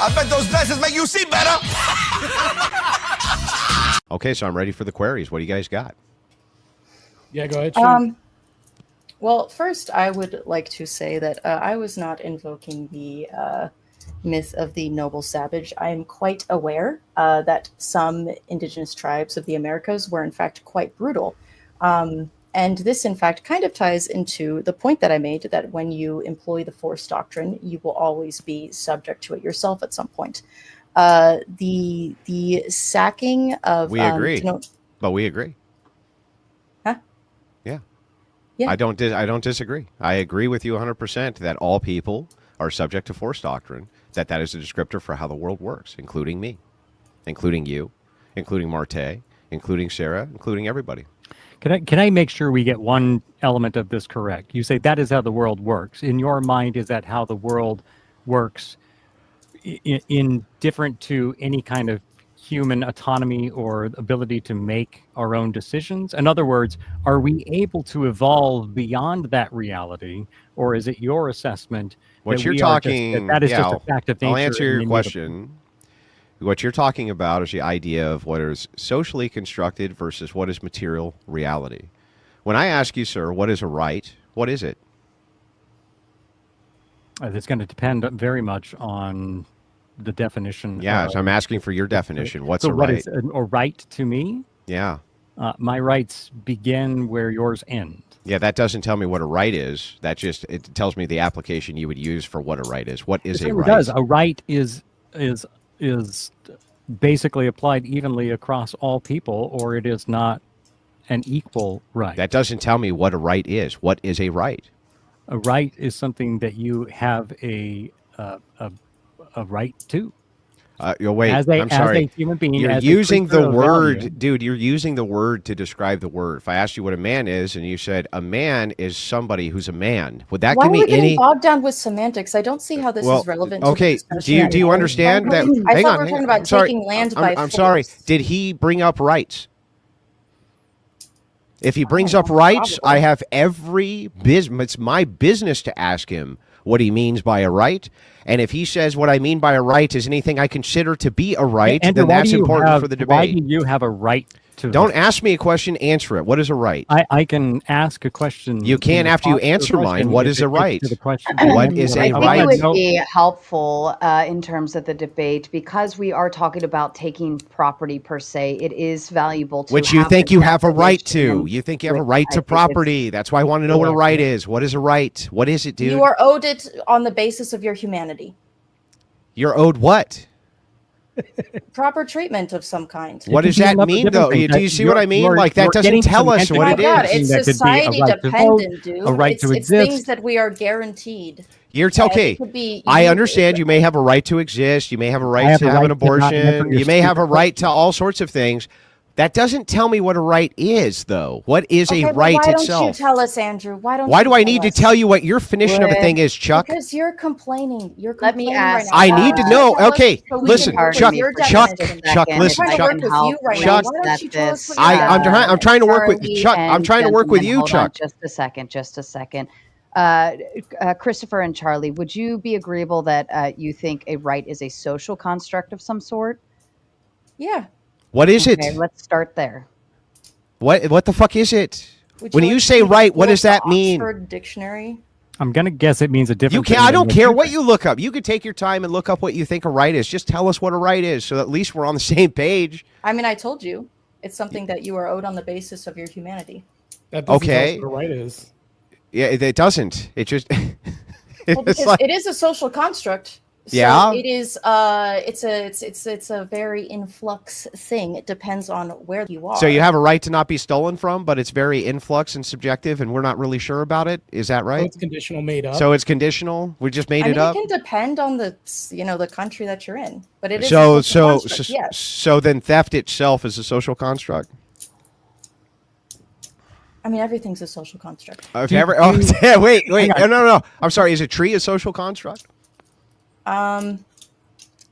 I bet those glasses make you see better. Okay, so I'm ready for the queries. What do you guys got? Yeah, go ahead, Sean. Well, first, I would like to say that I was not invoking the myth of the noble savage. I am quite aware that some indigenous tribes of the Americas were, in fact, quite brutal. And this, in fact, kind of ties into the point that I made, that when you employ the force doctrine, you will always be subject to it yourself at some point. The sacking of... We agree, but we agree. Huh? Yeah. Yeah. I don't disagree. I agree with you 100% that all people are subject to force doctrine, that is a descriptor for how the world works, including me, including you, including Marte, including Sarah, including everybody. Can I make sure we get one element of this correct? You say that is how the world works. In your mind, is that how the world works indifferent to any kind of human autonomy or ability to make our own decisions? In other words, are we able to evolve beyond that reality, or is it your assessment What you're that talking, that is just a fact of nature? I'll answer your question. What you're talking about is the idea of what is socially constructed versus what is material reality. When I ask you, sir, what is a right, what is it? It's going to depend very much on the definition. Yes, I'm asking for your definition. What's a right? What is a right to me? Yeah. My rights begin where yours end. Yeah, that doesn't tell me what a right is. It tells me the application you would use for what a right is. What is a right? It does. A right is basically applied evenly across all people, or it is not an equal right. That doesn't tell me what a right is. What is a right? A right is something that you have a right to. Wait, I'm sorry. As a human being, you're as using the word, value. dude. You're using the word to describe the word. If I asked you what a man is, and you said a man is somebody who's a man, would that Why give are me we getting any? bogged down with semantics? I don't see how this is relevant. Okay, to the do you understand that? I hang thought on, we were hang talking on. about I'm sorry. taking land by I'm force. sorry. Did he bring up rights? If he brings up rights, probably. I have every business. It's my business to ask him what he means by a right. And if he says what I mean by a right is anything I consider to be a right, Andrew, then that's important for the debate. Why do you have a right to? Don't ask me a question, answer it. What is a right? I can ask a question. You can after you answer mine. What is a right? What is a I right? think it would be helpful in terms of the debate, because we are talking about taking property per se. It is valuable to Which you have think the you have a right definition to. You think you have a with- right I to think property. That's why I want to know what a right is. What is a right? What is it, dude? You are owed it on the basis of your humanity. You're owed what? Proper treatment of some kind. What does that mean, though? Do you see what I mean? Like, that doesn't tell us what it God, is. it's society dependent, dude. A right to it's exist. things that we are guaranteed. You're okay. Be, I understand you may have a right to exist. You may have a right to have an abortion. You may have a right to all sorts of things. That doesn't tell me what a right is, though. What is a right why itself? Why don't you tell us, Andrew? Why do I need to tell you what your definition of a thing is, Chuck? Because you're complaining. Let me ask. Right now. I need to know. Okay, listen, Chuck, listen, Chuck, I'm trying to work with Chuck. I'm trying to work with you, Chuck. Just a second. Christopher and Charlie, would you be agreeable that you think a right is a social construct of some sort? Yeah. What is it? Let's start there. What the fuck is it? When you say right, what does that mean? Oxford Dictionary. I'm gonna guess it means a different. I don't care what you look up. You could take your time and look up what you think a right is. Just tell us what a right is, so at least we're on the same page. I mean, I told you, it's something that you are owed on the basis of your humanity. That doesn't tell us what a right is. Yeah, it doesn't. It just. It is a social construct. So yeah, it is. It's a very influx thing. It depends on where you are. So you have a right to not be stolen from, but it's very influx and subjective, and we're not really sure about it. Is that right? So it's conditional, made up. So it's conditional. We just made it up. It can depend on the country that you're in, but it is. So then theft itself is a social construct. I mean, everything's a social construct. Wait. No. I'm sorry. Is a tree a social construct? The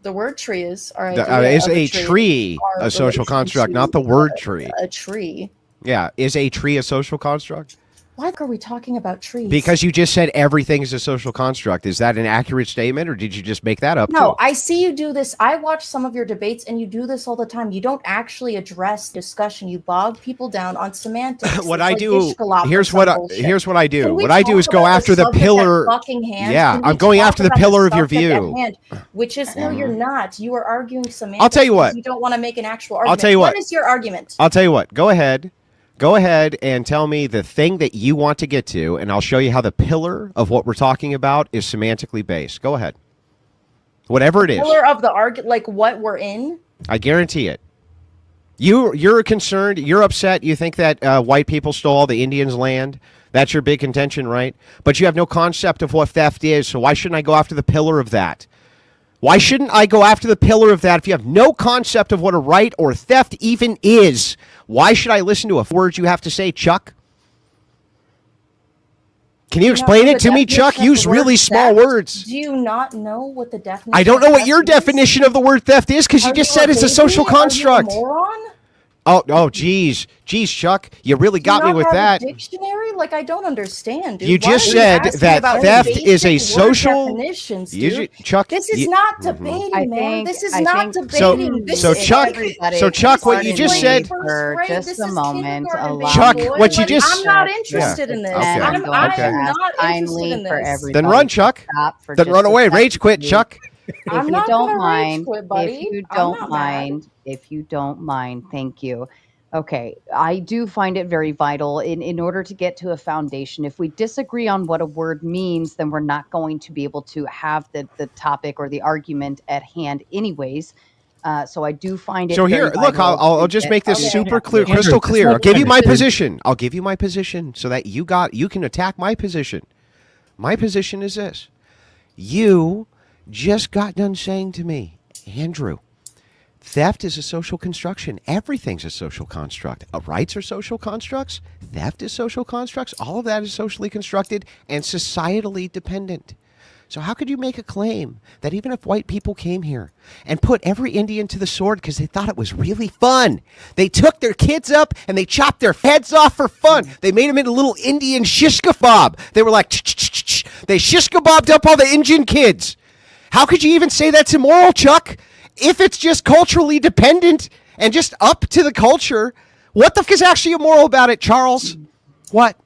word tree is. Is a tree a social construct, not the word tree? A tree. Yeah. Is a tree a social construct? Why are we talking about trees? Because you just said everything is a social construct. Is that an accurate statement, or did you just make that up? No, too? I see you do this. I watch some of your debates, and you do this all the time. You don't actually address discussion. You bog people down on semantics. What It's I like do Ishkalop or here's some what I, bullshit. here's what I do. Can we What I do talk is go about the after the subject at pillar. fucking hand? Yeah, Can we I'm going talk after the about pillar of your subject at view. hand? Which is no, you're not. You are arguing semantics. I'll tell you because what. You don't want to make an actual argument. I'll tell you what. What is your argument? I'll tell you what. Go ahead. Go ahead and tell me the thing that you want to get to, and I'll show you how the pillar of what we're talking about is semantically based. Go ahead. Whatever it is. Pillar of the argument, like what we're in. I guarantee it. You're concerned. You're upset. You think that white people stole all the Indians' land. That's your big contention, right? But you have no concept of what theft is. So why shouldn't I go after the pillar of that? Why shouldn't I go after the pillar of that if you have no concept of what a right or theft even is? Why should I listen to a word you have to say, Chuck? Can you explain it to me, Chuck? Use really small words. Do you not know what the definition? I don't know what your is? definition of the word theft is because you just said it's a social construct. Are you a moron? Oh, geez, Chuck, you really got me with that. A dictionary? Like I don't understand, dude. You Why just are said asking that about theft basic is a word social. definitions, dude? Chuck, This is not debating, man. This is not debating. This So is Chuck, everybody so Chuck, what you just said. For just a moment, Chuck, what you just. I'm not interested in this. Okay. I'm not interested in for this. everybody. Then run, Chuck. Then run away. Rage quit, Chuck. I'm If you not don't gonna mind, rage quit, buddy. if you I'm don't not mind, if you don't mind, thank you. Okay, I do find it very vital in order to get to a foundation. If we disagree on what a word means, then we're not going to be able to have the topic or the argument at hand anyways. So I do find it. So very here, look, vital I'll to just get- make this Okay. super clear, Andrew, crystal just clear. like I'll give you my Andrew. position. I'll give you my position so that you can attack my position. My position is this. You just got done saying to me, Andrew, theft is a social construction. Everything's a social construct. Rights are social constructs. Theft is social constructs. All of that is socially constructed and societally dependent. So how could you make a claim that even if white people came here and put every Indian to the sword because they thought it was really fun, they took their kids up and they chopped their heads off for fun. They made them into little Indian shish kebab. They were like, they shish kebabbed up all the Indian kids. How could you even say that's immoral, Chuck? If it's just culturally dependent and just up to the culture, what the fuck is actually immoral about it, Charles? What?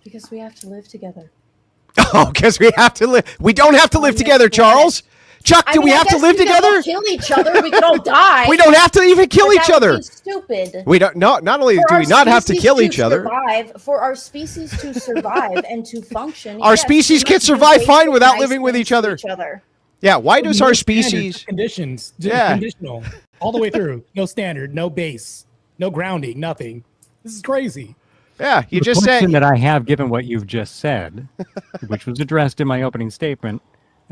Because we have to live together. Oh, because we have to live. We don't have to live together, Charles. Chuck, do we have to live together? Kill each other. We could all die. We don't have to even kill each other. Stupid. We don't. No, not only do we not have to kill each other, for our species to survive and to function, our species can survive fine without living with each other. other. Yeah. Why does our No species? standards, conditions? Yeah. Conditional all the way through. No standard. No base. No grounding. Nothing. This is crazy. Yeah. You The just said. question that I have, given what you've just said, which was addressed in my opening statement,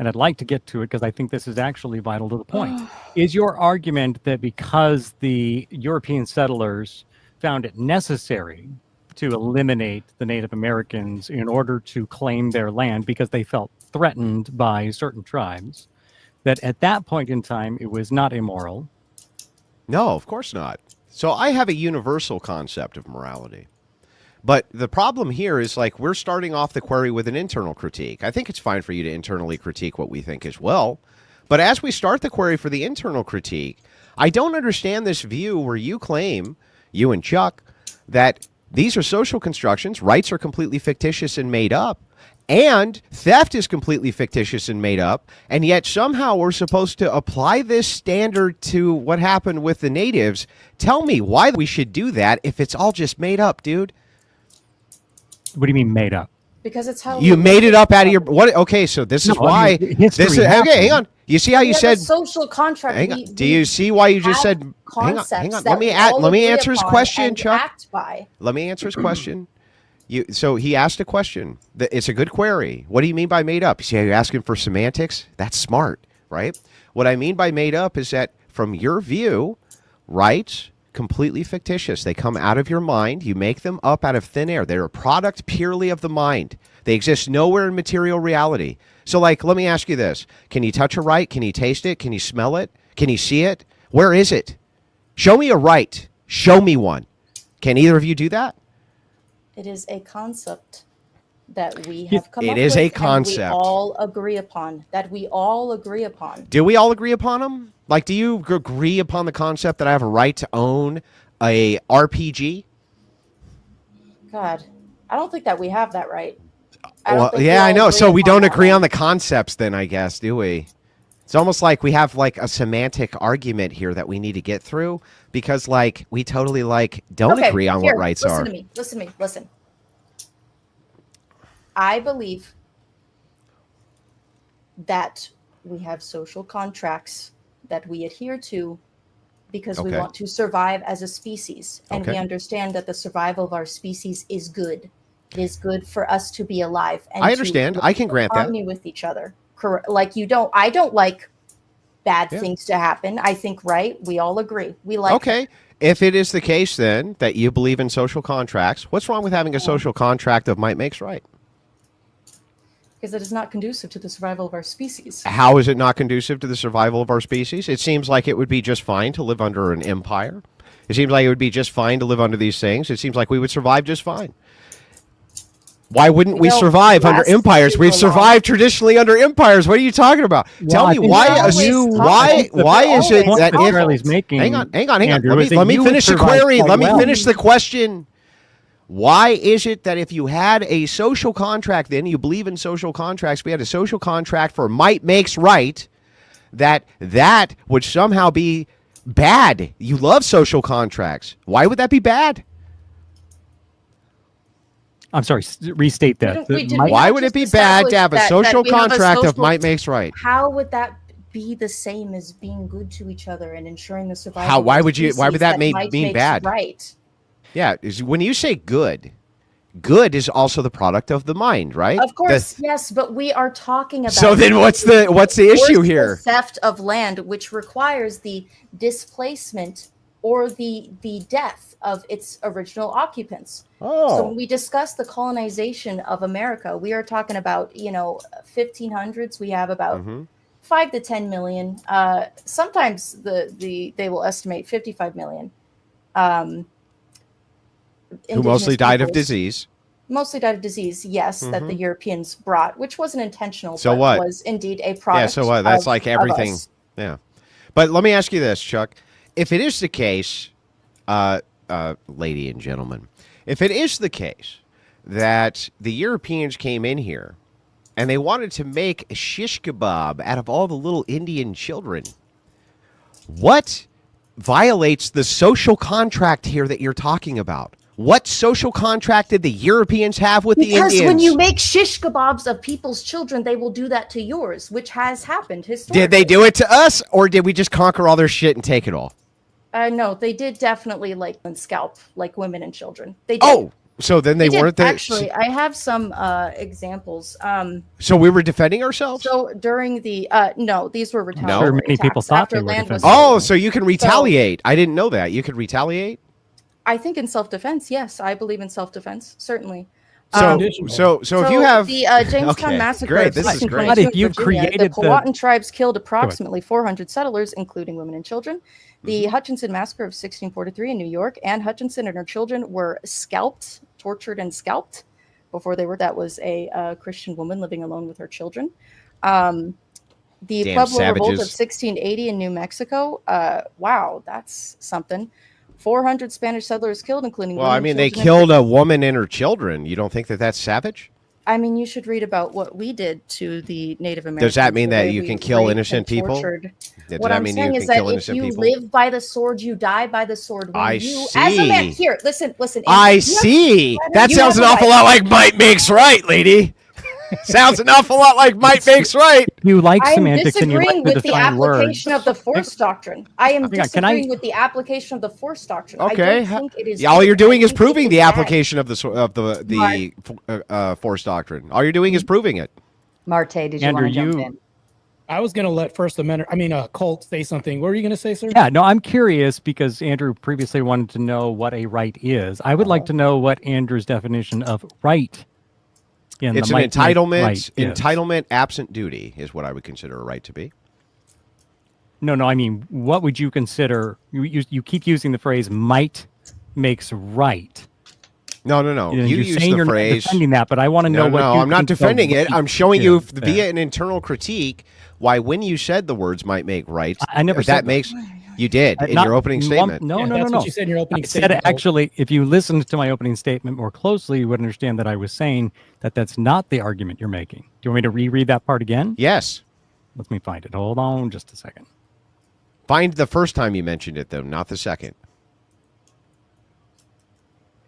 and I'd like to get to it because I think this is actually vital to the point, is your argument that because the European settlers found it necessary to eliminate the Native Americans in order to claim their land because they felt threatened by certain tribes, that at that point in time it was not immoral? No, of course not. So I have a universal concept of morality. But the problem here is like we're starting off the query with an internal critique. I think it's fine for you to internally critique what we think as well. But as we start the query for the internal critique, I don't understand this view where you claim, you and Chuck, that these are social constructions, rights are completely fictitious and made up, and theft is completely fictitious and made up, and yet somehow we're supposed to apply this standard to what happened with the natives. Tell me why we should do that if it's all just made up, dude. What do you mean made up? Because it's how You made it up out of your what? Okay, so this is No, why. I mean, history This is okay. happened. Hang on. You see how you we have said? a social contract. Hang on. Do you see why you just said? Hang on. Hang on. Let me answer his question, Chuck. Act by. Let me answer his question. So he asked a question. It's a good query. What do you mean by made up? You see how you're asking for semantics? That's smart, right? What I mean by made up is that from your view, rights completely fictitious. They come out of your mind. You make them up out of thin air. They're a product purely of the mind. They exist nowhere in material reality. So, like, let me ask you this. Can you touch a right? Can you taste it? Can you smell it? Can you see it? Where is it? Show me a right. Show me one. Can either of you do that? It is a concept that we Yeah, have come it up is with a and concept. we all agree upon. That we all agree upon. Do we all agree upon them? Like, do you agree upon the concept that I have a right to own a RPG? God, I don't think that we have that right. I Well, don't think we yeah, I all know. So we upon don't that agree one. on the concepts then, I guess, do we? It's almost like we have like a semantic argument here that we need to get through because like we totally like don't Okay, agree on here, what rights listen are. to me. Listen to me. Listen. I believe that we have social contracts that we adhere to because we Okay. want to survive as a species. And we Okay. understand that the survival of our species is good. It is good for us to be alive and I to understand. live I can in grant that. harmony with each other. Correct. Like I don't like bad Yeah. things to happen. I think, right? We all agree. We like Okay. If it is the case then that you believe in social contracts, what's wrong with having a social contract of might makes right? because it is not conducive to the survival of our species. How is it not conducive to the survival of our species? It seems like it would be just fine to live under an empire. It seems like it would be just fine to live under these things. It seems like we would survive just fine. Why wouldn't we know, survive under last empires? super We've long. survived traditionally under empires. What are you talking about? Well, Tell I me think why? that Why? was- Why is it always that point if? Charlie's making, Hang on. Andrew, is that Let me you would finish the survive query. quite Let me well. finish the question. Why is it that if you had a social contract, then you believe in social contracts, we had a social contract for might makes right, that would somehow be bad? You love social contracts. Why would that be bad? I'm sorry, restate We that. don't- The we did- might- we Why have would it just be bad to have a established social that we have a contract of social- might makes right? How would that be the same as being good to each other and ensuring the survival? How? of Why our would you? Why would species that might mean makes bad? Right. Yeah, when you say good, good is also the product of the mind, right? Of course, yes, but we are talking about. So then, what's the issue forceful here? Theft of land, which requires the displacement or the death of its original occupants. So when we discuss the colonization of America, we are talking about 1500s. We have about 5 to 10 million. Sometimes they will estimate 55 million. Who mostly died of indigenous disease. Mostly died of disease, yes, that the Europeans brought, which wasn't intentional, So but what? was indeed a product. Yeah, so what? That's of- like of everything. us. Yeah. But let me ask you this, Chuck. If it is the case, lady and gentlemen, if it is the case that the Europeans came in here and they wanted to make a shish kebab out of all the little Indian children, what violates the social contract here that you're talking about? What social contract did the Europeans have with the Indians? Because when you make shish kebabs of people's children, they will do that to yours, which has happened historically. Did they do it to us, or did we just conquer all their shit and take it all? No, they did definitely and scalp like women and children. They did. Oh, so then they did. weren't the. Actually, I have some examples. So we were defending ourselves? So during the no, these were retaliatory Sure, many people attacks thought after they were land was defending. Oh, taken. so you can retaliate. I didn't know that. You could retaliate? I think in self-defense, yes, I believe in self-defense, certainly. So, Conditional. so if you have the Jamestown Okay, massacre great, of this is great. 1622 But if in you Virginia, created the the- Powhatan tribes killed approximately 400 settlers, including women and children. The Hutchinson massacre of 1643 in New York, Anne Hutchinson and her children were scalped, tortured, and scalped before they were. That was a Christian woman living alone with her children. The Damn Pueblo Revolt of savages. 1680 in New Mexico. Wow, that's something. 400 Spanish settlers killed, including Well, women I and mean, they children. killed a woman and her children. You don't think that that's savage? I mean, you should read about what we did to the Native Americans. Does that mean the that way you we can kill raped innocent and people? tortured. Does What that I'm mean saying you is can that kill if innocent you people? live by the sword, you die by the sword. When I you, as a man, see. here, listen. I Andrew, you have- see. That you sounds have an a awful right. lot like might makes right, lady. Sounds an awful lot like might makes right. You like I am semantics and you disagreeing like to with the define words. application of the force doctrine. I am Hang on, can I- disagreeing with the application of the force doctrine. Okay. I don't think it is. Yeah, all good. you're I doing is think it proving the bad. application of the force doctrine. All you're doing is proving it. Marte, did you Andrew, want to jump you- in? I was going to let First Amendment, Colt say something. What were you going to say, sir? Yeah, no, I'm curious because Andrew previously wanted to know what a right is. I would like to know what Andrew's definition of right in It's the an might make entitlement. right is. Entitlement absent duty is what I would consider a right to be. No, I mean, what would you consider? You keep using the phrase "might makes right." No. You you're use saying the you're phrase. not defending that, but I want to know what you I'm not think the defending it. right I'm showing you is via there. an internal critique why when you said the words might make right, I never said that. makes you did in Not your opening one- statement. No, Yeah, no, no, that's no. what you said in your opening I statement. said actually, if you listened to my opening statement more closely, you would understand that I was saying that that's not the argument you're making. Do you want me to reread that part again? Yes. Let me find it. Hold on just a second. Find the first time you mentioned it though, not the second.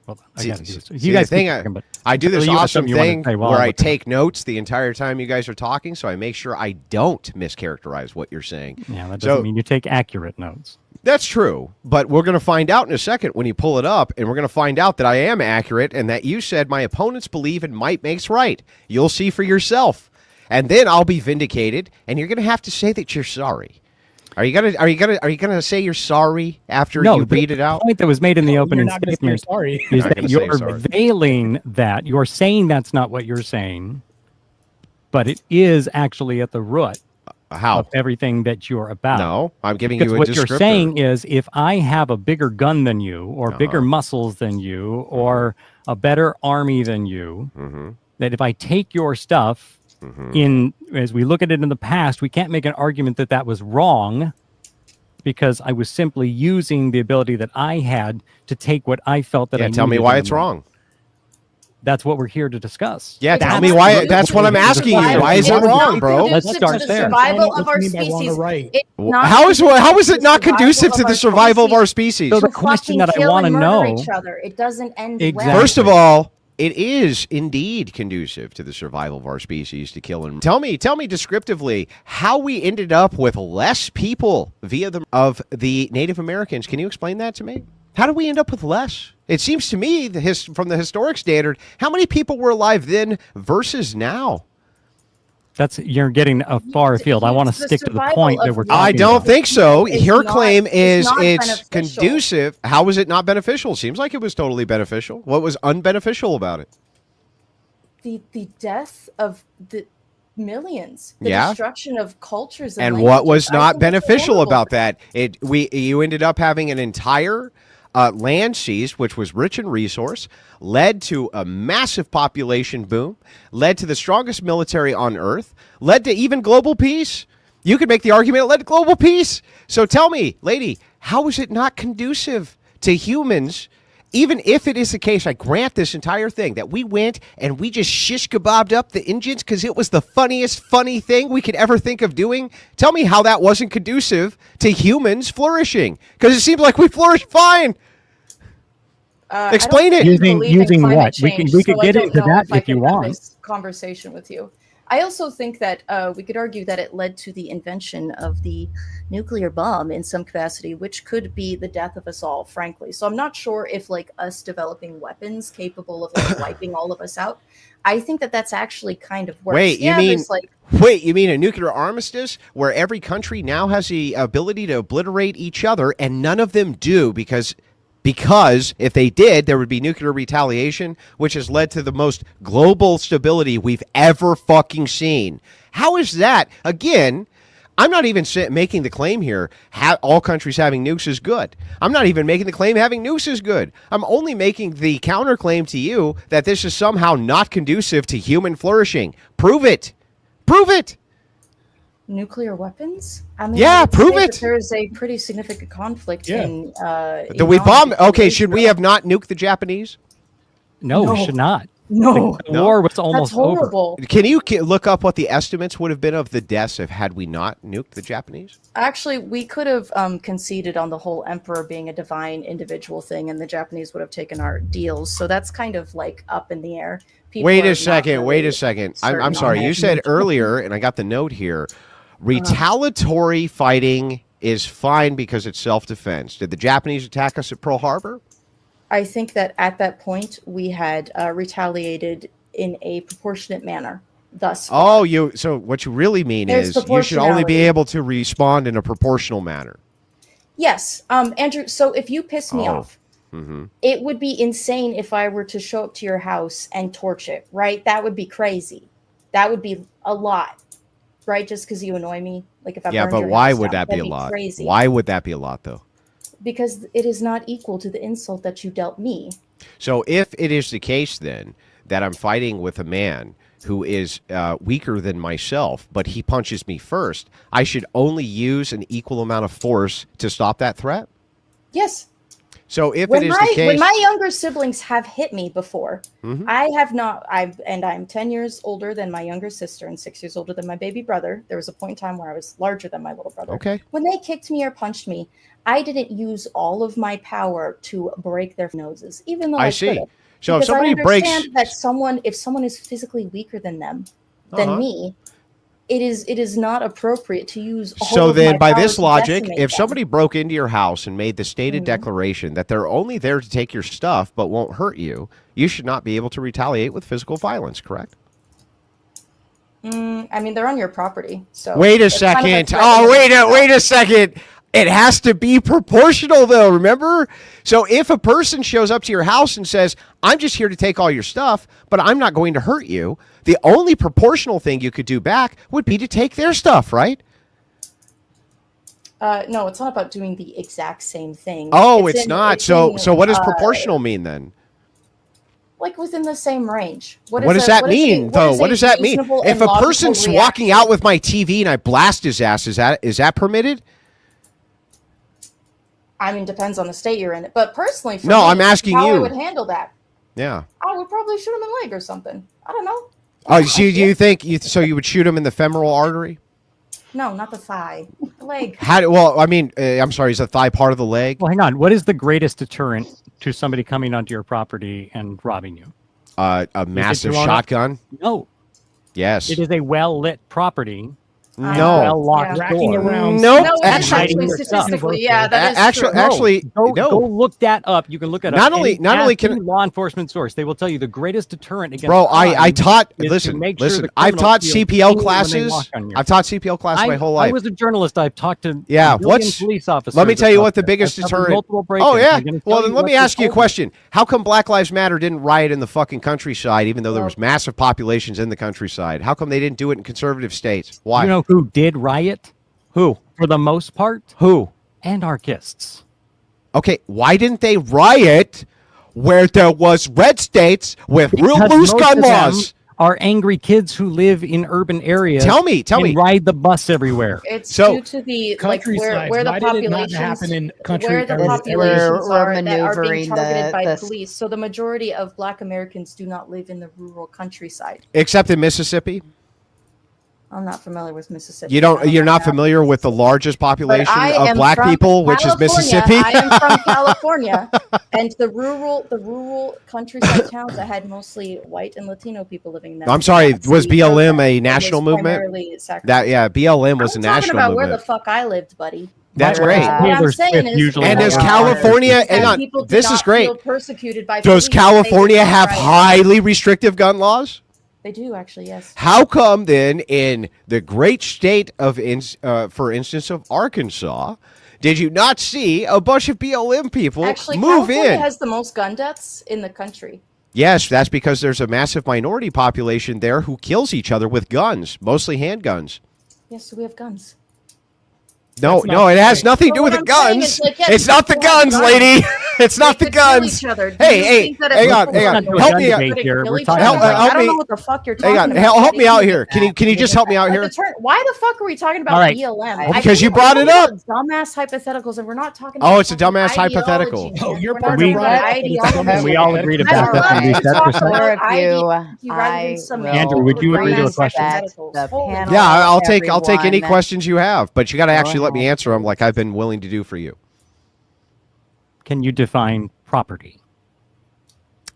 Hold on. I See, gotta do this. see, You guys the thing keep talking, but I do this you have awesome something you wanna thing say while where I'm I looking. take notes the entire time you guys are talking, so I make sure I don't mischaracterize what you're saying. Yeah, that doesn't mean you take accurate notes. That's true, but we're going to find out in a second when you pull it up, and we're going to find out that I am accurate and that you said my opponents believe in might makes right. You'll see for yourself, and then I'll be vindicated, and you're going to have to say that you're sorry. Are you gonna say you're sorry after you read it out? The point that was made in the You're opening not going to say you're statement sorry. is Not that gonna say you're sorry. veiling that. You're saying that's not what you're saying, but it is actually at the root How? of everything that you're about. No, I'm giving Because you a what descriptor. you're saying is if I have a bigger gun than you, or bigger muscles than you, or a better army than you, that if I take your stuff as we look at it in the past, we can't make an argument that that was wrong because I was simply using the ability that I had to take what I felt that I tell me needed why in the it's moment. wrong. That's what we're here to discuss. Yeah, tell That's me why. what- That's what I'm asking you. Survival Why is it is wrong, not bro? Let's conducive start to the there. survival What of do our you mean by wrong or species. right? It's not How is conducive it not conducive to survival the survival of our species? So the to question fucking that I kill want to and murder know, each other. It doesn't end Exactly. well. First of all, it is indeed conducive to the survival of our species to kill and tell me descriptively how we ended up with less people via of the Native Americans. Can you explain that to me? How did we end up with less? It seems to me from the historic standard, how many people were alive then versus now? you're getting a far afield. I want to The stick to the survival point that of we're one talking I don't about. think so. It's Her not- claim is it's not it's beneficial. conducive. How is it not beneficial? Seems like it was totally beneficial. What was unbeneficial about it? The death of the millions, the Yeah. destruction of cultures And what languages. was I not think it's beneficial horrible. about that? You ended up having an entire land seized, which was rich in resource, led to a massive population boom, led to the strongest military on earth, led to even global peace. You could make the argument it led to global peace. So tell me, lady, how is it not conducive to humans? Even if it is the case, I grant this entire thing that we went and we just shish kebabbed up the Indians because it was the funniest, funny thing we could ever think of doing. Tell me how that wasn't conducive to humans flourishing, because it seems like we flourished fine. Explain it. Using climate what? We change, could so I get don't into know that I if you can have want. this conversation with you. I also think that we could argue that it led to the invention of the nuclear bomb in some capacity, which could be the death of us all, frankly. So I'm not sure if like us developing weapons capable of like wiping all of us out. I think that that's actually kind of worse. Wait, yeah, there's like you mean a nuclear armistice where every country now has the ability to obliterate each other and none of them do because if they did, there would be nuclear retaliation, which has led to the most global stability we've ever fucking seen. How is that? Again, I'm not even making the claim here all countries having nukes is good. I'm not even making the claim having nukes is good. I'm only making the counterclaim to you that this is somehow not conducive to human flourishing. Prove it. Prove it. nuclear weapons. I mean, Yeah, I would prove say it. that there's a pretty significant conflict Yeah. in. Do we bomb? Iran Okay, and should we Israel. have not nuked the Japanese? No, we No. should not. No, The war was that's almost over. horrible. Can you look up what the estimates would have been of the deaths if had we not nuked the Japanese? Actually, we could have conceded on the whole emperor being a divine individual thing, and the Japanese would have taken our deals. So that's kind of like up in the air. People Wait are a not second. Wait really a second. certain I'm on sorry. that. You said earlier, and I got the note here, retaliatory fighting is fine because it's self-defense. Did the Japanese attack us at Pearl Harbor? I think that at that point we had retaliated in a proportionate manner. Thus far. Oh, so what you really mean There's is you should only be proportionality. able to respond in a proportional manner. Yes, Andrew. So if you piss me Oh. off, it would be insane if I were to show up to your house and torch it. Right? That would be crazy. That would be a lot. Right? Just because you annoy me. Like if I Yeah, burned but your why house would down, that be a that'd lot? Crazy. Why would that be a lot, though? Because it is not equal to the insult that you dealt me. So if it is the case then that I'm fighting with a man who is weaker than myself, but he punches me first, I should only use an equal amount of force to stop that threat? Yes. So if When it is the case... when my younger siblings have hit me before, Mhm. I have not. I'm 10 years older than my younger sister and 6 years older than my baby brother. There was a point in time where I was larger than my little brother. Okay. When they kicked me or punched me, I didn't use all of my power to break their noses, even though I see. could've. So if Because somebody I breaks... understand that if someone is physically weaker than me, it is not appropriate to use all So of then, my by power this to logic, decimate if them. somebody broke into your house and made the stated Mhm. declaration that they're only there to take your stuff but won't hurt you, you should not be able to retaliate with physical violence, correct? I mean, they're on your property, so Wait a it's kind of second. threat Oh, in wait itself. a second. It has to be proportional, though, remember? So if a person shows up to your house and says, I'm just here to take all your stuff, but I'm not going to hurt you, the only proportional thing you could do back would be to take their stuff, right? No, it's not about doing the exact same thing. Oh, it's not. it's So in, what does proportional mean then? like within the same range. What does that mean, though? What does that mean? If a person's walking out with my TV and I blast his ass, is that permitted? I mean, depends on the state you're in. But personally, for No, me, I'm asking how I you. would handle that. Yeah. I would probably shoot him in the leg or something. I don't know. Oh, so you think so? You would shoot him in the femoral artery? No, not the thigh. The leg. Well, I mean, I'm sorry. Is the thigh part of the leg? Well, hang on. What is the greatest deterrent to somebody coming onto your property and robbing you? A massive drone? shotgun? No. Yes. It is a well-lit property. No. Well-locked Racking door. around. Nope. No, it is Actually, actually your stuff. statistically, yeah, that is true. Actually, Go no. look that up. You can look it Not up. only- and not only ask can- any law enforcement source, they will tell you the greatest deterrent against Bro, I crime taught. is to Listen, make sure listen. the I've criminals taught feel CPL pain when they classes. walk on your- I've taught CPL classes my whole life. I was a journalist. I've talked to Yeah, a million what's- police officers. Let me tell you about what the this. biggest I've covered deterrent. multiple Oh break-ins. yeah. I'm gonna Well, tell then you let what me they ask you a told me. question. How come Black Lives Matter didn't riot in the fucking countryside, even though there was massive populations in the countryside? How come they didn't do it in conservative states? Why? You know who did riot? Who? For the most part, Who? anarchists. Okay, why didn't they riot where there was red states with real Because loose most gun of them laws? Are angry kids who live in urban areas. Tell me. and ride the bus everywhere. It's So- due to the Countryside. where the Why did it not populations happen in country where the areas? populations We're are that are being maneuvering targeted by the police. So the majority of Black Americans do not live in the rural countryside. Except in Mississippi? I'm not familiar with Mississippi. You're not familiar with the largest But population I of am black from people, which is California. Mississippi? I am from California, and the rural countryside towns that had mostly white and Latino people living in them. I'm sorry, That's was the BLM urban. a It national was movement? primarily Sacramento. That yeah, BLM was I'm a talking national about where movement. the fuck I lived, buddy. That's Right, great. What I'm Taylor saying Swift is, usually And has does a- California? that Hang on, people did this is not great. feel persecuted by Does police. They California did not have riot. highly restrictive gun laws? They do actually, yes. How come then, in the great state of, for instance, of Arkansas, did you not see a bunch of BLM people Actually, move California in? has the most gun deaths in the country. Yes, that's because there's a massive minority population there who kills each other with guns, mostly handguns. Yes, so we have guns. No, That's not no, it has right. nothing to do Well, with the what I'm saying guns. is, like, yeah, It's not the people have guns, guns. lady. It's not They the could kill guns. each other. Do Hey, you hey, think that hang if on, people hang were on. to Help gun me out. debate kill here. each We're other, talking Help- about- help I don't me- know what the fuck you're Hang talking on, about. help me How out do you here. get that? Can you just help me out here? Why the fuck are we talking about All right. BLM? Well, I because think you we're brought talking it up. about Dumbass hypotheticals, and we're not talking. Oh, about it's a fucking dumbass ideology, hypothetical. man. Oh, you're We're part not of the talking problem. about ideology. We all agreed I about would that. love Can we to set talk for some- about More of you, ideology rather than I some will Andrew, would you agree to a dumbass question? hypotheticals. The Holy panel- Yeah, Hello, I'll take any everyone. questions you have, but you got to actually let me ahead, answer them please. like I've been willing to do for you. Can you define property?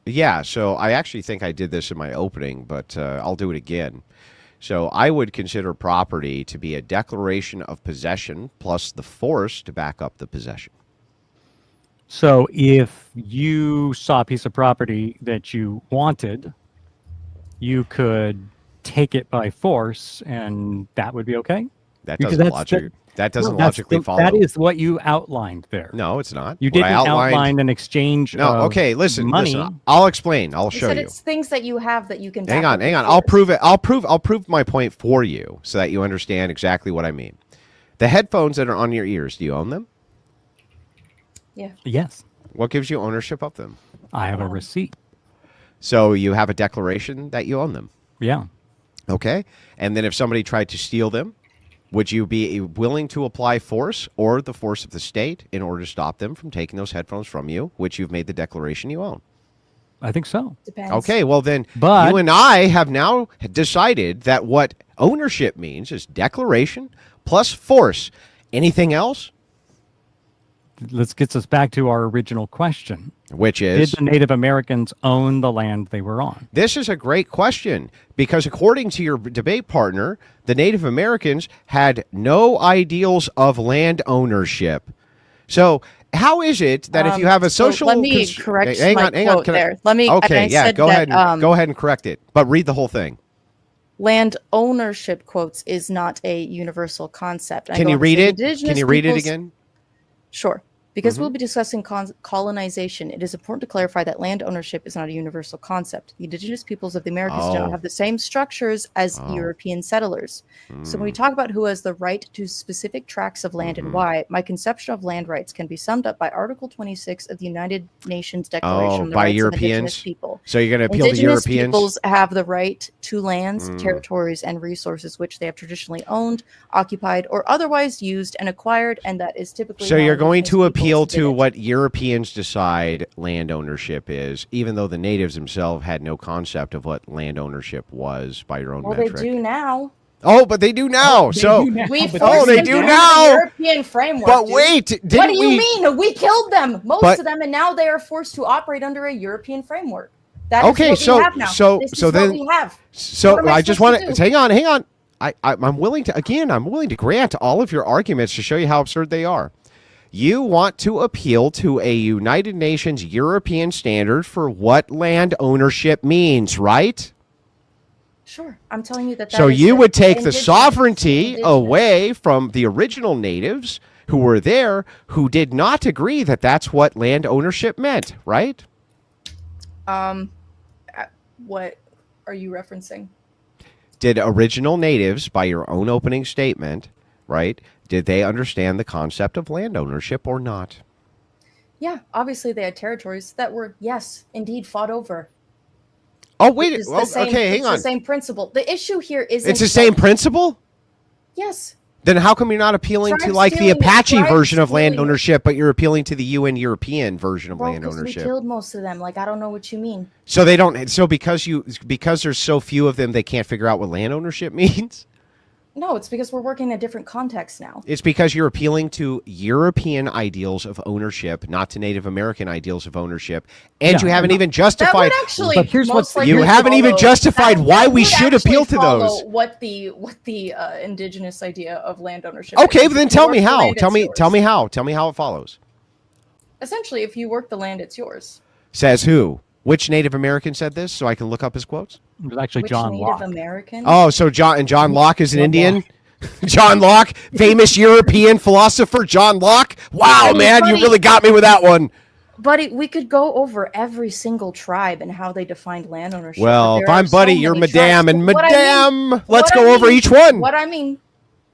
Yeah, so I actually think I did this in my opening, but I'll do it again. So I would consider property to be a declaration of possession plus the force to back up the possession. So if you saw a piece of property that you wanted, you could take it by force, and that would be okay? That Because doesn't that's logically That's logically the- follow. That is what you outlined there. No, it's not. You What didn't I outlined. outline an exchange No, of okay, listen, money. listen. I'll explain. I'll You show said you. it's things that you have that you can. Hang back on, up hang with on. I'll force. prove it. I'll prove my point for you so that you understand exactly what I mean. The headphones that are on your ears, do you own them? Yeah. Yes, What gives you ownership of them? I have a receipt. So you have a declaration that you own them. Yeah. Okay. And then if somebody tried to steal them, would you be willing to apply force or the force of the state in order to stop them from taking those headphones from you, which you've made the declaration you own? I think so. Depends. Okay, well then But- you and I have now decided that what ownership means is declaration plus force. Anything else? Let's get us back to our original question. Which Did is, the Native Americans own the land they were on? this is a great question because according to your debate partner, the Native Americans had no ideals of land ownership. So how is it that if you have a social... let me correct hang my on, hang quote on. Can I- there. Let me. Okay, I yeah, said go that, ahead. Go ahead and correct it, but read the whole thing. Land ownership quotes is not a universal concept. I Can go you on to read say it? indigenous Can you read it peoples- again? Sure. Because we'll be discussing colonization, it is important to clarify that land ownership is not a universal concept. The indigenous peoples of the Americas do Oh. not have the same structures as European settlers. So when we talk about who has the right to specific tracts of land and why, my conception of land rights can be summed up by Article 26 of the United Nations Declaration on the by Rights Europeans? of Indigenous People. So you're going to appeal to Indigenous Europeans? peoples have the right to lands, territories, and resources which they have traditionally owned, occupied, or otherwise used and acquired, and that is typically So how you're going indigenous to appeal peoples did to it. what Europeans decide land ownership is, even though the natives themselves had no concept of what land ownership was by your own Well, metric. they do now. Oh, but they do now. They so, do now, We but forced they them do to use now. the European framework. but dude. wait, didn't What do you we? mean? We killed them, most But- of them, and now they are forced to operate under a European framework. That is Okay, what so- we have now. so- This so is then- what we have. So What am I I just supposed want to to do? hang on. I'm willing to I'm willing to grant all of your arguments to show you how absurd they are. You want to appeal to a United Nations European standard for what land ownership means, right? Sure, I'm telling you that. So is you would take the indigenous- sovereignty indigenous. away from the original natives who were there, who did not agree that that's what land ownership meant, right? What are you referencing? Did original natives, by your own opening statement, right, did they understand the concept of land ownership or not? Yeah, obviously they had territories that were, yes, indeed, fought over. Oh, wait. It's the Well, same, okay, hang it's on. the same principle. The issue here isn't. It's the same like- principle? Yes. Then how come you're not appealing to Tribes like the stealing- Apache tribes version of land stealing- ownership, but you're appealing to the UN European version of Well, land because we ownership? killed most of them. Like, I don't know what you mean. So they don't. So because there's so few of them, they can't figure out what land ownership means. No, it's because we're working in a different context now. It's because you're appealing to European ideals of ownership, not to Native American ideals of ownership, and Yeah. you haven't even That justified. would actually. But here's most what's- likely You haven't even follow- justified why we would should actually appeal to follow those. What the indigenous idea of land ownership? Okay, is. but then If you tell work me the how. land, Tell it's me. yours. Tell me how. Tell me how it follows. Essentially, if you work the land, it's yours. Says who? Which Native American said this? So I can look up his quotes. It was actually Which John Native Locke. American? Oh, so John Locke is an John Indian. Locke. John Locke, famous European philosopher John Locke. Wow, mean, man, you buddy- really got me with that one. Buddy, we could go over every single tribe and how they defined land ownership. but Well, there if I'm are so buddy, you're many madame, tribes. and What I mean- madame, let's what I go over mean- each one. What I mean,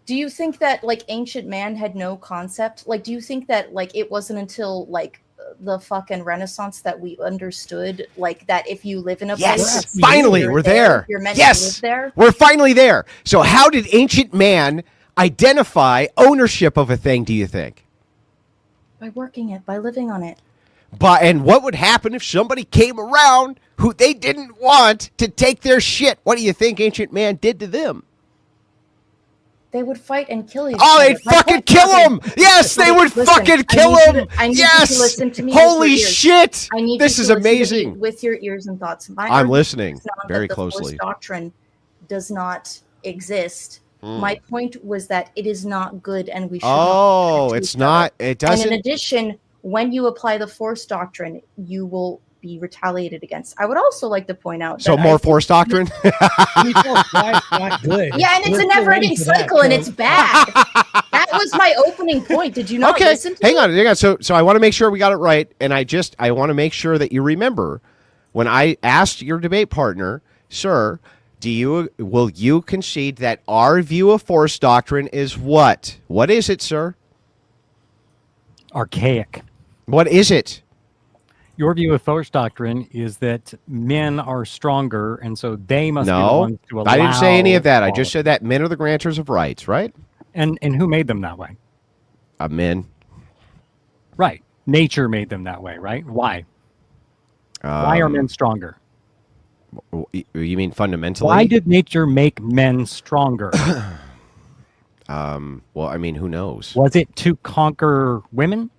do you think that like ancient man had no concept? Like, do you think that like it wasn't until like the fucking Renaissance that we understood like that if you live in a Yes, place, finally, you're we're there. You're meant to Yes, live there. we're finally there. So, how did ancient man identify ownership of a thing? Do you think? By working it, by living on it. And what would happen if somebody came around who they didn't want to take their shit? What do you think ancient man did to them? They would fight and kill each Oh, other. they'd My fucking point kill is- him! Yes, they would Listen, fucking I kill need you him! to- I need you to Yes! listen to me with Holy your ears. shit! I need This you is to listen to me amazing. with your ears and thoughts. My I'm argument listening is not very that the Force closely. doctrine does not exist. Hmm. My point was that it is not good, and we should. Oh, not it's not. It And in doesn't. addition, when you apply the Force doctrine, you will be retaliated against. I would also like to point out. So that I more think- force doctrine. Not good. Yeah, and it's We're a still never-ending waiting for that, cycle, and so- it's bad. That was my opening point. Did you not Okay, listen to hang me? on. So I want to make sure we got it right, and I want to make sure that you remember when I asked your debate partner, sir, will you concede that our view of force doctrine is what? What is it, sir? Archaic. What is it? Your view of force doctrine is that men are stronger, and so they must be the No, ones to allow. I didn't say any of that. I just equality. said that men are the grantors of rights, right? And who made them that way? Men. Right. Nature made them that way, right? Why? Why are men stronger? You mean fundamentally? Why did nature make men stronger? Well, I mean, who knows? Was it to conquer women?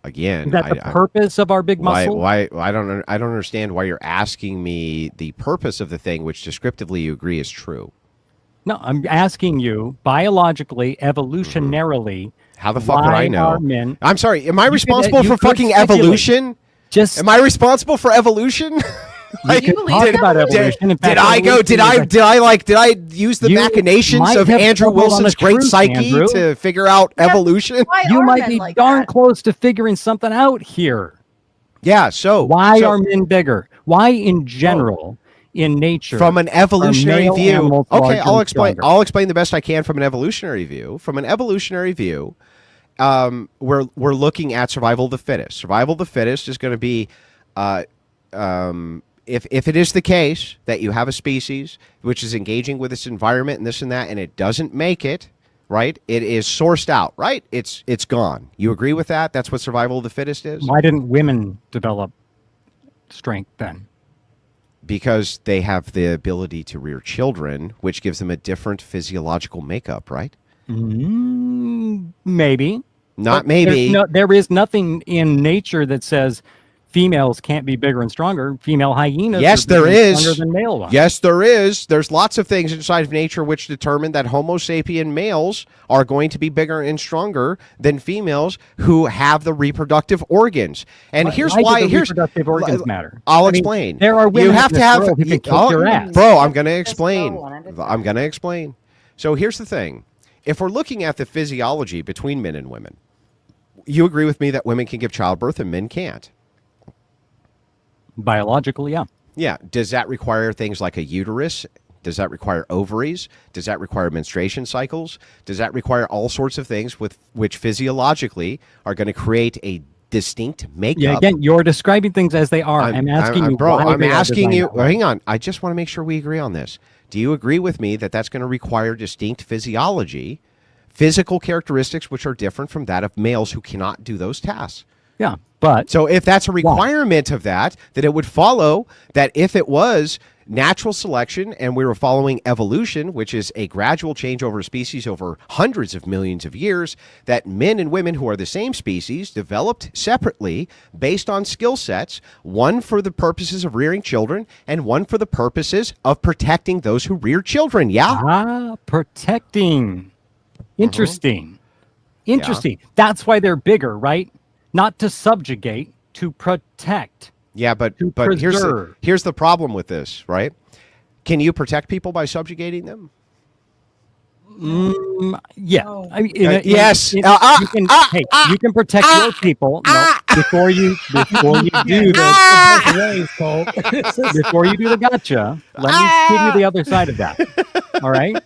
Again, Is that the purpose of our big muscle? Why? I don't understand why you're asking me the purpose of the thing, which descriptively you agree is true. No, I'm asking you biologically, evolutionarily. How the fuck would why I know? are men? I'm sorry. Am I responsible you for could fucking speculate. evolution? Just Am I responsible for evolution? Do you believe talk in about evolution? evolution. In fact, Did I go? Did I use the You machinations might of have Andrew stumbled on Wilson's the great truth, psyche Andrew. to figure out evolution? Why You are might men be like darn that? close to figuring something out here. Yeah. So Why so are men bigger? Why, in general, in nature, from an evolutionary male view? animals Okay, larger I'll and explain. stronger? I'll explain the best I can from an evolutionary view. From an evolutionary view, we're looking at survival of the fittest. Survival of the fittest is going to be, if it is the case that you have a species which is engaging with its environment and this and that, and it doesn't make it, right? It is sourced out, right? It's gone. You agree with that? That's what survival of the fittest is? Why didn't women develop strength then? Because they have the ability to rear children, which gives them a different physiological makeup, right? Maybe. Not But maybe. there is nothing in nature that says females can't be bigger and stronger. Female hyenas Yes, are bigger there and is. stronger than male ones. Yes, there is. There's lots of things inside of nature which determine that Homo sapien males are going to be bigger and stronger than females who have the reproductive organs. And here's Why why. do the Here's reproductive organs matter? I'll I mean, explain. there are women You have in to this have. world who can kick your ass. Bro, I'm going to Just go explain. one at a time. I'm going to explain. So here's the thing. If we're looking at the physiology between men and women, you agree with me that women can give childbirth and men can't. Biologically, yeah. Yeah. Does that require things like a uterus? Does that require ovaries? Does that require menstruation cycles? Does that require all sorts of things with which physiologically are going to create a distinct makeup? Yeah, again, you're describing things as they are. I'm asking you bro, why I'm they are asking designed you. that way. Hang on. I just want to make sure we agree on this. Do you agree with me that that's going to require distinct physiology, physical characteristics which are different from that of males who cannot do those tasks? Yeah, but So if that's a requirement of that, then it would follow that if it was natural selection and we were following evolution, which is a gradual change over a species over hundreds of millions of years, that men and women who are the same species developed separately based on skill sets, one for the purposes of rearing children and one for the purposes of protecting those who rear children. Yeah? protecting. Interesting. Interesting. That's why they're bigger, right? Not to subjugate, to protect. Yeah, but To preserve. here's the problem with this, right? Can you protect people by subjugating them? Yeah. No. I mean, yes. you can, you can protect your people. No, before you do the Ways, Cole. before you do the gotcha, let me give you the other side of that. All right.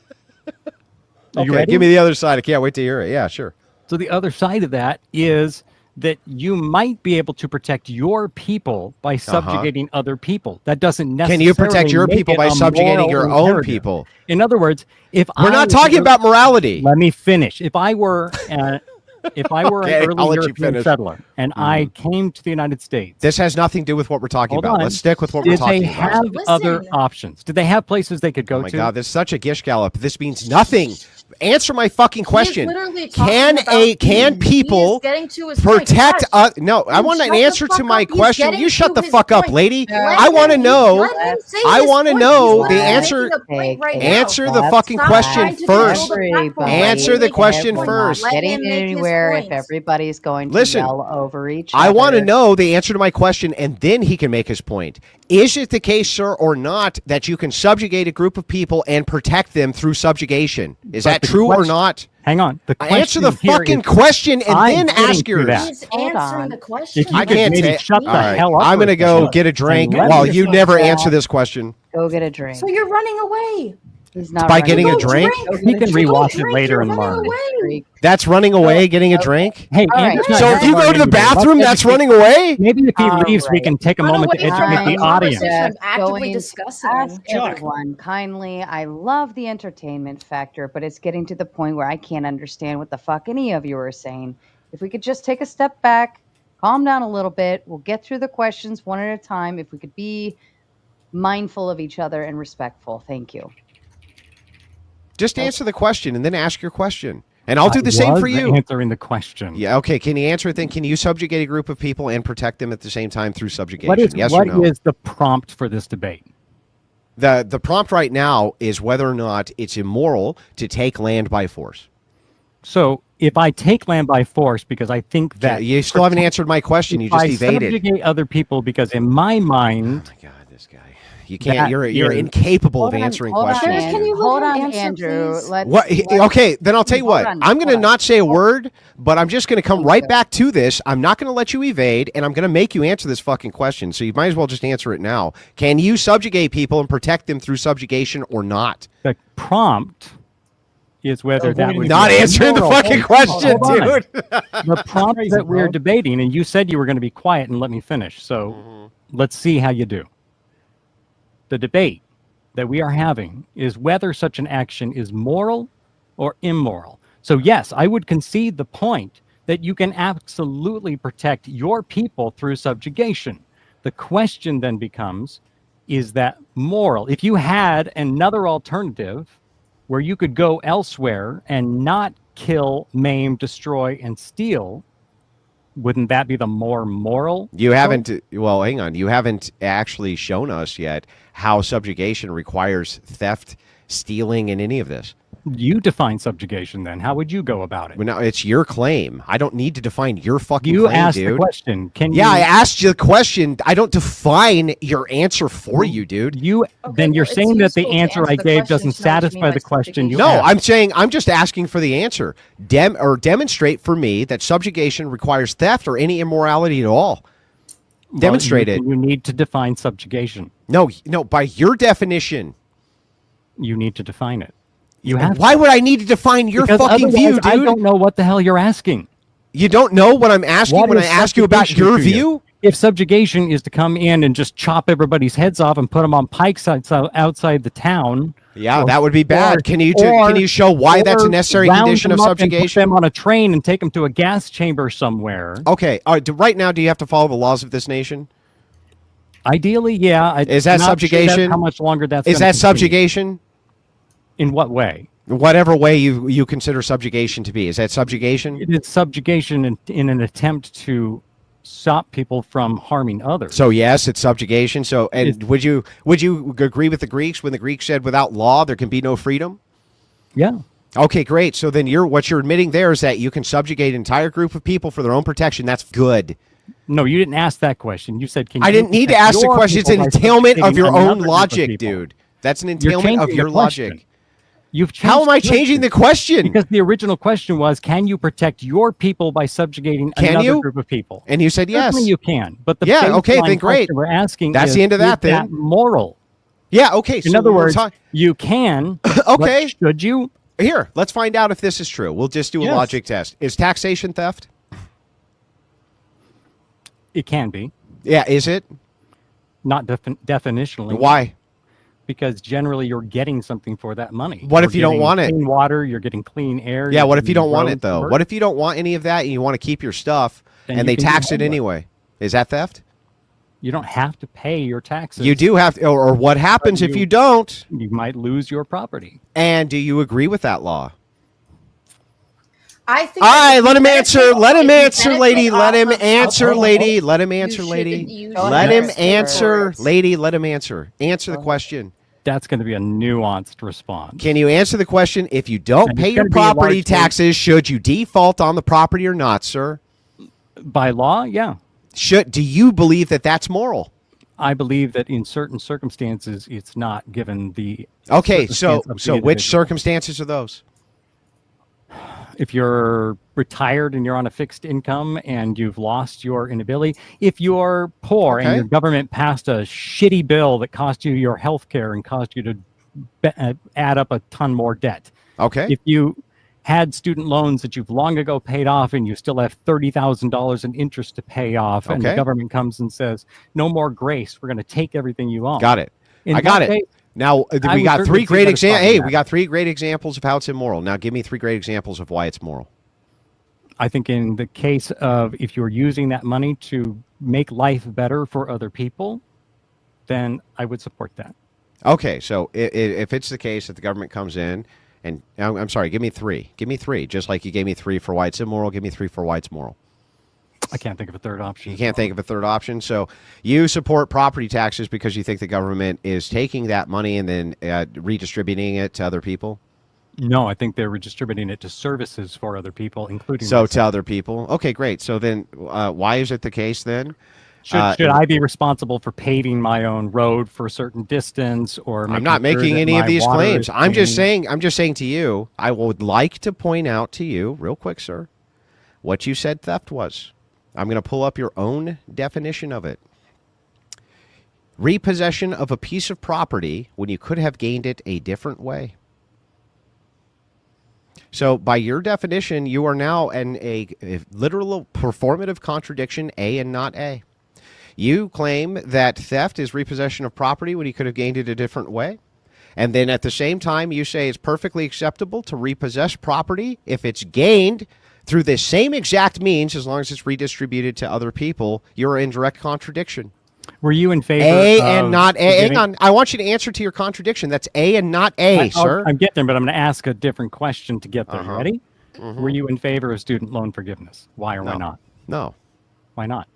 Are you Okay, ready? give me the other side. I can't wait to hear it. Yeah, sure. So the other side of that is that you might be able to protect your people by subjugating other people. That doesn't necessarily Can you protect your make people it by a subjugating moral your own imperative. people? In other words, if We're not talking about morality. Let me finish. If I were Okay, an I'll early let you European finish. settler and I came to the United States, This has nothing to do with what we're talking hold about. on. Let's stick with what we're Did they talking have about. other Listen. options? Did they have places they could go Oh my to? God, this is such a gish gallop. This means nothing. Answer my fucking question. literally Can talking about can you. people He is getting to his point. protect Guys, no, I want an shut the answer to fuck my up. He's question. getting You shut to the his fuck up, point. lady. Let I want to him- know. Let him say I his wanna point. know He's the literally answer- making a point right now. Answer the Let's fucking not question trying to first. control the platform. Answer the question We're not first. Let getting him make his anywhere if point. everybody's going to Listen, yell over each I want to other. know the answer to my question, and then he can make his point. Is it the case, sir, or not, that you can subjugate a group of people and protect them through subjugation? Is But that the true or question- not? Hang on. The Answer question the here fucking is- question and I'm then getting ask to yours. that. He's Hold answering on. the question. If you I could can't maybe take. shut the All right, hell up I'm for going to a go second get a drink and let while me you just never shut answer up. this question. Go get a drink. So you're running away. He's not By running getting a away. drink? He can Go rewatch it drink, later you're and running learn. away. That's running away, getting a drink? Hey, All right. Andrew's not So here if you learn go to the anymore. Let's bathroom, that's educate- running away? Maybe if he All leaves, we right. can take a Run moment to away from educate the the audience. conversation. I'm actively Going to discussing. ask Chuck. everyone kindly. I love the entertainment factor, but it's getting to the point where I can't understand what the fuck any of you are saying. If we could just take a step back, calm down a little bit, we'll get through the questions one at a time. If we could be mindful of each other and respectful. Thank you. Just answer the question and then ask your question. And I'll do the same for you. Answering the question. Yeah, okay. Can you answer it then? Can you subjugate a group of people and protect them at the same time through subjugation? Yes or no? What is the prompt for this debate? The prompt right now is whether or not it's immoral to take land by force. So if I take land by force because I think that You still haven't answered my question. You if just I evaded. subjugate other people because in my mind, Oh my God, this guy. You can't. That You're is- incapable of Hold on, answering hold on, questions. Andrew. Can you let Hold him on, answer, Andrew. please? What? Okay, then I'll tell you Hold what. on, I'm going to hold on. not say a word, but I'm just going to come Thank right you. back to this. I'm not going to let you evade, and I'm going to make you answer this fucking question. So you might as well just answer it now. Can you subjugate people and protect them through subjugation or not? the prompt is whether that Avoiding would Not be answering the immoral. fucking question, Hold on. dude. The prompt Crazy, that we're bro. debating, and you said you were going to be quiet and let me finish. So let's see how you do. The debate that we are having is whether such an action is moral or immoral. So yes, I would concede the point that you can absolutely protect your people through subjugation. The question then becomes, is that moral? If you had another alternative where you could go elsewhere and not kill, maim, destroy, and steal, wouldn't that be the more moral? You haven't. Well, hang on. You haven't actually shown us yet how subjugation requires theft, stealing, and any of this. You define subjugation then. How would you go about it? Well, now it's your claim. I don't need to define your fucking You claim, asked dude. the question. Can Yeah, I you, asked you the question. I don't define your answer for you, dude. you then you're well, it's saying that the useful to answer answer I the gave question doesn't to know what you mean satisfy by the question you No, asked. I'm saying I'm just asking for the answer. Demonstrate for me that subjugation requires theft or any immorality at all. Well, Demonstrate it. You need to define subjugation. No, by your definition. You need to define it. You have Why would I need to define your because fucking otherwise view, dude? I don't know what the hell you're asking. You don't know what I'm asking What when I is ask you about subjugation your to you? view? If subjugation is to come in and just chop everybody's heads off and put them on pikes outside the town, Yeah, or- that would be bad. or- Can you or- can you show why that's a or necessary round condition of them up and put subjugation? them on a train and take them to a gas chamber somewhere. Okay, right now, do you have to follow the laws of this nation? Ideally, yeah. Is that I'm not sure subjugation? how much longer that's Is gonna that continue. subjugation? In what way? Whatever way you consider subjugation to be. Is that subjugation? It is subjugation in an attempt to stop people from harming others. So yes, it's subjugation. So and It's- would you agree with the Greeks when the Greeks said without law there can be no freedom? yeah. Okay, great. So then what you're admitting there is that you can subjugate an entire group of people for their own protection. That's good. No, you didn't ask that question. You said, "Can I you didn't need to protect ask the your question. It's people an by entailment of subjugating your own another group of logic, people?" dude. That's an You're entailment of changing your the question. logic. You've How am changed I the changing the question? Because the original question was, can you protect your people by subjugating Can another you? group of people? And you said yes. Certainly you can. But the Yeah, okay, baseline then great. question we're asking That's is, the end of that, is then. moral? Yeah, okay. In so other we'll words, talk- you can. Okay. But should you? Here, let's find out if this is true. We'll just do a Yes. logic test. Is taxation theft? It can be. Yeah, is it? Not definitionally. Why? Because generally you're getting something for that money. What if You're you don't getting want it? Clean water. You're getting clean air. Yeah, you're what if you getting don't want it roads though? work. What if you don't want any of that and you want to keep your stuff Then and you they can do tax it homework. anyway? Is that theft? You don't have to pay your taxes. You do have to, or what happens if you- you don't? You might lose your property. And do you agree with that law? I think. All that right, if let you him benefit answer. off- Let him if you answer, benefit lady. Let off him of answer, alcohol, lady. Let him you answer, lady. should Let use him it answer, for- lady. Let him answer. Answer the question. That's going to be a nuanced response. Can you answer the question? If you don't And pay it's your gonna be a property large taxes, should you default on the property or not, sir? By law, yeah. Do you believe that that's moral? I believe that in certain circumstances, it's not given the. Okay, so circumstance of the which individual. circumstances are those? If you're retired and you're on a fixed income and you've lost your inability, if you're poor Okay. and your government passed a shitty bill that cost you your health care and caused you to add up a ton more debt. Okay. If you had student loans that you've long ago paid off and you still have $30,000 in interest to pay off, and the Okay. government comes and says, no more grace, we're going to take everything you own. Got it. In I got that it. case, Now I we would got certainly three see great that as examples. Hey, we problematic. got 3 great examples of how it's immoral. Now give me 3 great examples of why it's moral. I think in the case of if you're using that money to make life better for other people, then I would support that. Okay, so if it's the case that the government comes in and I'm sorry, give me 3. Give me 3, just like you gave me 3 for why it's immoral. Give me 3 for why it's moral. I can't think of a third option. You can't think of a third option. So you support property taxes because you think the government is taking that money and then redistributing it to other people? No, I think they're redistributing it to services for other people, including So myself. to other people. Okay, great. So then why is it the case then? Should I be responsible for paving my own road for a certain distance, or I'm not making sure making that any of my these water claims. is I'm just clean? saying to you, I would like to point out to you real quick, sir, what you said theft was. I'm going to pull up your own definition of it. Repossession of a piece of property when you could have gained it a different way. So by your definition, you are now in a literal performative contradiction, A and not A. You claim that theft is repossession of property when you could have gained it a different way. And then at the same time, you say it's perfectly acceptable to repossess property if it's gained through the same exact means as long as it's redistributed to other people. You're in direct contradiction. Were you in favor A of and not A. giving- Hang on. I want you to answer to your contradiction. That's A and not A, sir. I'm getting there, but I'm going to ask a different question to get there. Uh-huh. Ready? Were you in favor of student loan forgiveness? Why or why not? No. Why not?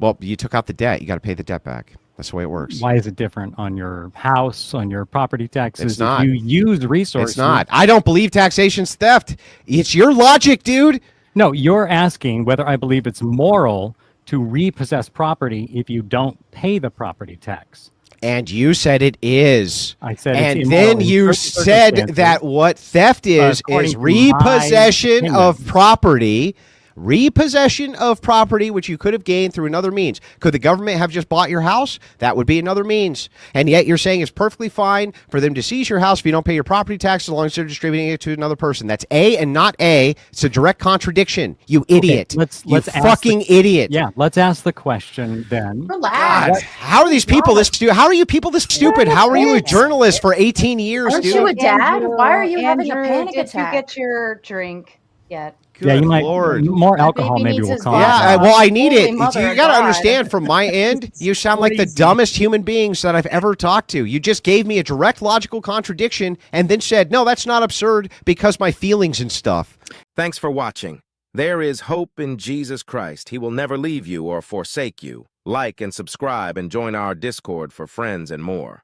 Well, you took out the debt. You got to pay the debt back. That's the way it works. Why is it different on your house, on your property taxes? It's not. If you use resources. It's not. I don't believe taxation's theft. It's your logic, dude. No, you're asking whether I believe it's moral to repossess property if you don't pay the property tax. And you said it is. I said and it's immoral then in you certain said circumstances. that what theft is According to my repossession opinion. of property. Repossession of property which you could have gained through another means. Could the government have just bought your house? That would be another means. And yet you're saying it's perfectly fine for them to seize your house if you don't pay your property tax as long as they're distributing it to another person. That's A and not A. It's a direct contradiction. You idiot. let's you ask fucking idiot. Yeah, let's ask the question then. Relax. God, how are these people this stupid? How are you people this stupid? How are you a journalist for 18 years, Aren't dude? you a dad? Why are you having a Andrew, panic did attack? you get your drink yet? Yeah, Good you might. Lord. More That alcohol baby maybe needs will his calm mom. Yeah, down. well, I need Holy it. mother You of got to God. understand from my end, you sound like the Crazy. dumbest human beings that I've ever talked to. You just gave me a direct logical contradiction and then said, no, that's not absurd because my feelings and stuff. Thanks for watching. There is hope in Jesus Christ. He will never leave you or forsake you. Like and subscribe and join our Discord for friends and more.